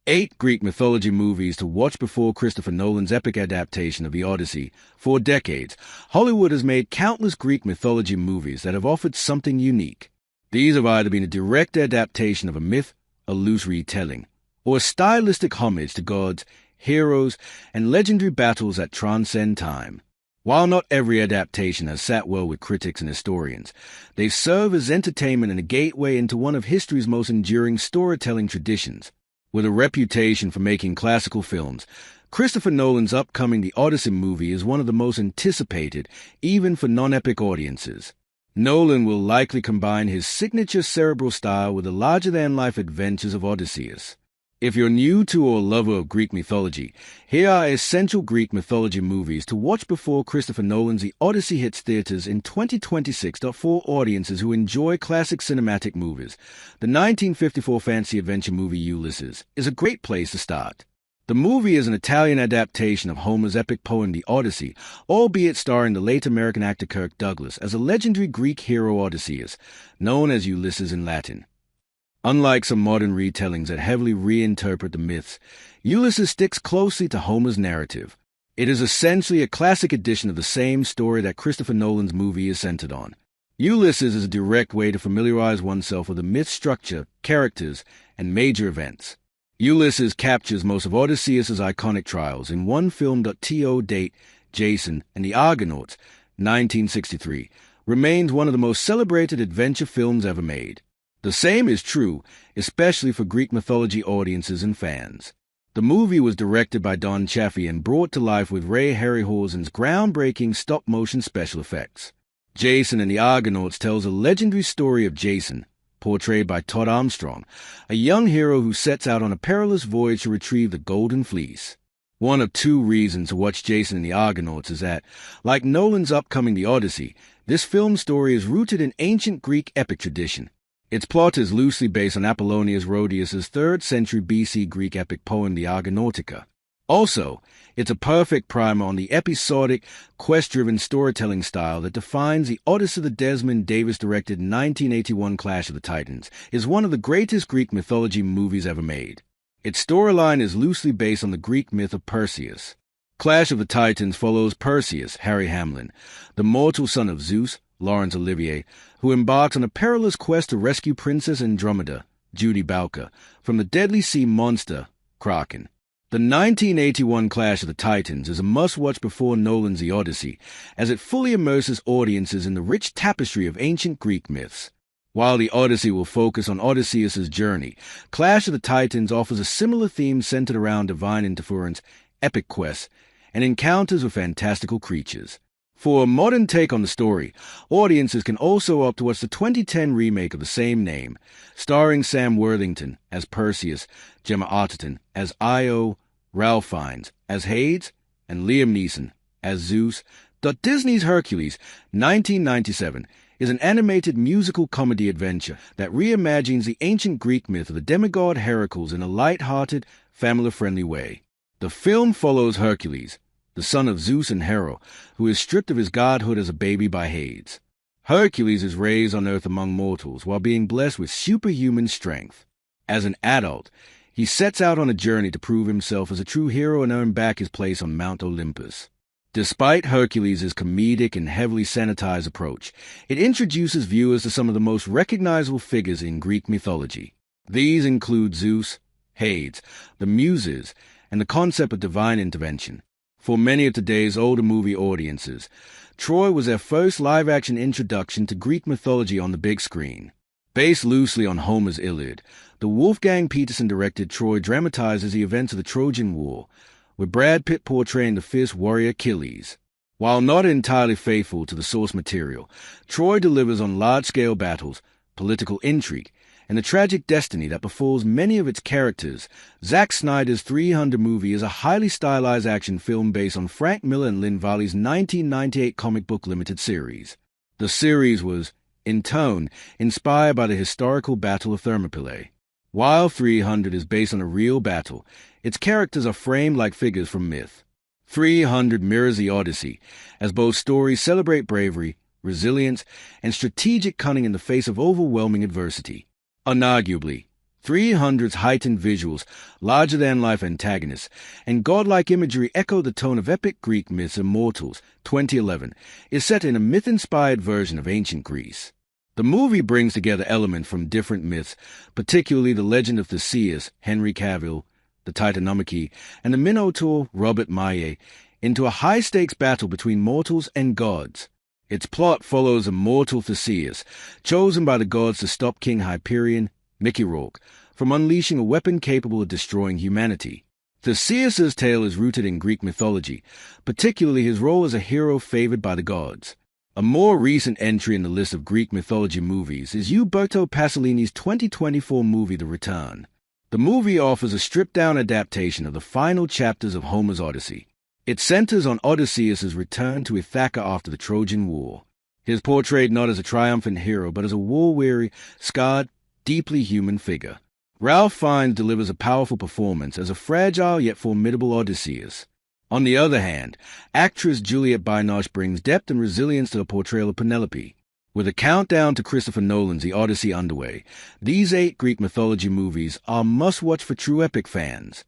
8 Greek mythology movies to watch before Christopher Nolan's epic adaptation of the Odyssey. For decades, Hollywood has made countless Greek mythology movies that have offered something unique. These have either been a direct adaptation of a myth, a loose retelling, or a stylistic homage to gods, heroes, and legendary battles that transcend time. While not every adaptation has sat well with critics and historians, they serve as entertainment and a gateway into one of history's most enduring storytelling traditions. With a reputation for making classical films, Christopher Nolan's upcoming The Odyssey movie is one of the most anticipated, even for non-epic audiences. Nolan will likely combine his signature cerebral style with the larger-than-life adventures of Odysseus. If you're new to or a lover of Greek mythology, here are essential Greek mythology movies to watch before Christopher Nolan's The Odyssey hits theaters in 2026. For audiences who enjoy classic cinematic movies, the 1954 fantasy-adventure movie Ulysses is a great place to start. The movie is an Italian adaptation of Homer's epic poem The Odyssey, albeit starring the late American actor Kirk Douglas as a legendary Greek hero Odysseus, known as Ulysses in Latin. Unlike some modern retellings that heavily reinterpret the myths, Ulysses sticks closely to Homer's narrative. It is essentially a classic edition of the same story that Christopher Nolan's movie is centered on. Ulysses is a direct way to familiarize oneself with the myth's structure, characters, and major events. Ulysses captures most of Odysseus' iconic trials in one film. To date, Jason and the Argonauts, 1963, remains one of the most celebrated adventure films ever made. The same is true, especially for Greek mythology audiences and fans. The movie was directed by Don Chaffee and brought to life with Ray Harryhausen's groundbreaking stop-motion special effects. Jason and the Argonauts tells a legendary story of Jason, portrayed by Todd Armstrong, a young hero who sets out on a perilous voyage to retrieve the Golden Fleece. One of two reasons to watch Jason and the Argonauts is that, like Nolan's upcoming The Odyssey, this film story is rooted in ancient Greek epic tradition. Its plot is loosely based on Apollonius Rhodius' 3rd century BC Greek epic poem The Argonautica. Also, it's a perfect primer on the episodic, quest-driven storytelling style that defines the Odyssey. The Desmond Davis-directed 1981 Clash of the Titans is one of the greatest Greek mythology movies ever made. Its storyline is loosely based on the Greek myth of Perseus. Clash of the Titans follows Perseus, Harry Hamlin, the mortal son of Zeus, Laurence Olivier, who embarks on a perilous quest to rescue Princess Andromeda, Judy Bowker, from the deadly sea monster, Kraken. The 1981 Clash of the Titans is a must-watch before Nolan's The Odyssey, as it fully immerses audiences in the rich tapestry of ancient Greek myths. While The Odyssey will focus on Odysseus' journey, Clash of the Titans offers a similar theme centered around divine interference, epic quests, and encounters with fantastical creatures. For a modern take on the story, audiences can also opt to watch the 2010 remake of the same name, starring Sam Worthington as Perseus, Gemma Arterton as Io, Ralph Fiennes as Hades, and Liam Neeson as Zeus. Disney's Hercules, 1997, is an animated musical comedy adventure that reimagines the ancient Greek myth of the demigod Heracles in a light-hearted, family-friendly way. The film follows Hercules, the son of Zeus and Hera, who is stripped of his godhood as a baby by Hades. Hercules is raised on Earth among mortals while being blessed with superhuman strength. As an adult, he sets out on a journey to prove himself as a true hero and earn back his place on Mount Olympus. Despite Hercules' comedic and heavily sanitized approach, it introduces viewers to some of the most recognizable figures in Greek mythology. These include Zeus, Hades, the Muses, and the concept of divine intervention. For many of today's older movie audiences, Troy was their first live-action introduction to Greek mythology on the big screen. Based loosely on Homer's Iliad, the Wolfgang Peterson-directed Troy dramatizes the events of the Trojan War, with Brad Pitt portraying the fierce warrior Achilles. While not entirely faithful to the source material, Troy delivers on large-scale battles, political intrigue, and the tragic destiny that befalls many of its characters. Zack Snyder's 300 movie is a highly stylized action film based on Frank Miller and Lynn Varley's 1998 comic book limited series. The series was, in tone, inspired by the historical Battle of Thermopylae. While 300 is based on a real battle, its characters are framed like figures from myth. 300 mirrors the Odyssey, as both stories celebrate bravery, resilience, and strategic cunning in the face of overwhelming adversity. Unarguably, 300's heightened visuals, larger-than-life antagonists, and godlike imagery echo the tone of epic Greek myths. Immortals, 2011, is set in a myth-inspired version of ancient Greece. The movie brings together elements from different myths, particularly the legend of Theseus, Henry Cavill, the Titanomachy, and the Minotaur, Robert Maillet, into a high-stakes battle between mortals and gods. Its plot follows a mortal Theseus, chosen by the gods to stop King Hyperion, Mickey Rourke, from unleashing a weapon capable of destroying humanity. Theseus's tale is rooted in Greek mythology, particularly his role as a hero favored by the gods. A more recent entry in the list of Greek mythology movies is Umberto Pasolini's 2024 movie The Return. The movie offers a stripped-down adaptation of the final chapters of Homer's Odyssey. It centers on Odysseus' return to Ithaca after the Trojan War. He is portrayed not as a triumphant hero, but as a war-weary, scarred, deeply human figure. Ralph Fiennes delivers a powerful performance as a fragile yet formidable Odysseus. On the other hand, actress Juliette Binoche brings depth and resilience to the portrayal of Penelope. With a countdown to Christopher Nolan's The Odyssey underway, these 8 Greek mythology movies are must-watch for true epic fans.